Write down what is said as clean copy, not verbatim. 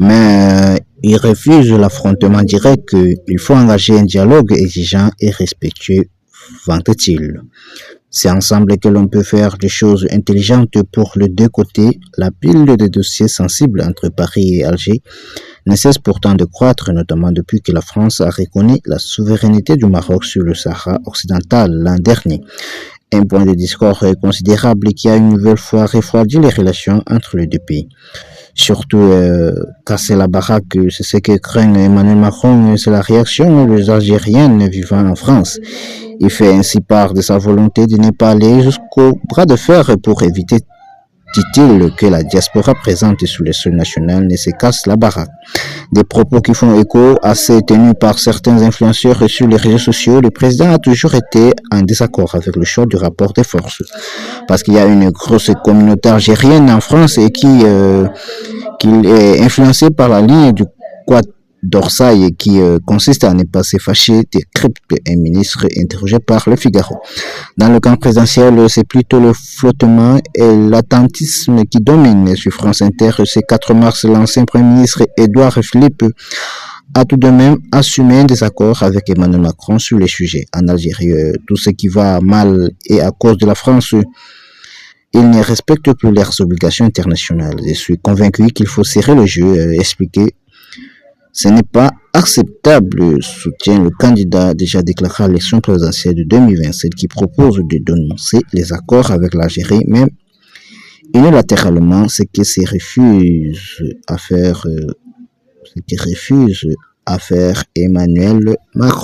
mais il refuse l'affrontement direct qu'il faut engager un dialogue exigeant et respectueux, vante-t-il. C'est ensemble que l'on peut faire des choses intelligentes pour les deux côtés. La pile de dossiers sensibles entre Paris et Alger ne cesse pourtant de croître, notamment depuis que la France a reconnu la souveraineté du Maroc sur le Sahara occidental l'an dernier. Un point de discours considérable qui a une nouvelle fois refroidi les relations entre les deux pays. Surtout casser la baraque, c'est ce que craint Emmanuel Macron, c'est la réaction des Algériens vivant en France. Il fait ainsi part de sa volonté de ne pas aller jusqu'au bras de fer pour éviter, dit-il, que la diaspora présente sur le sol national ne se casse la baraque. Des propos qui font écho à ceux tenus par certains influenceurs sur les réseaux sociaux. Le président a toujours été en désaccord avec le choix du rapport des forces. Parce qu'il y a une grosse communauté algérienne en France et qui est influencée par la ligne du Quad d'Orsay qui consiste à ne pas se fâcher, décrypte un ministre interrogé par le Figaro. Dans le camp présidentiel, c'est plutôt le flottement et l'attentisme qui dominent. Sur France Inter, ce 4 mars, l'ancien Premier ministre Édouard Philippe a tout de même assumé un désaccord avec Emmanuel Macron sur les sujets. En Algérie, tout ce qui va mal est à cause de la France. Ils ne respectent plus leurs obligations internationales. Je suis convaincu qu'il faut serrer le jeu, expliquer. Ce n'est pas acceptable, soutient le candidat déjà déclaré à l'élection présidentielle de 2027 qui propose de dénoncer les accords avec l'Algérie, même unilatéralement, ce que refuse à faire Emmanuel Macron.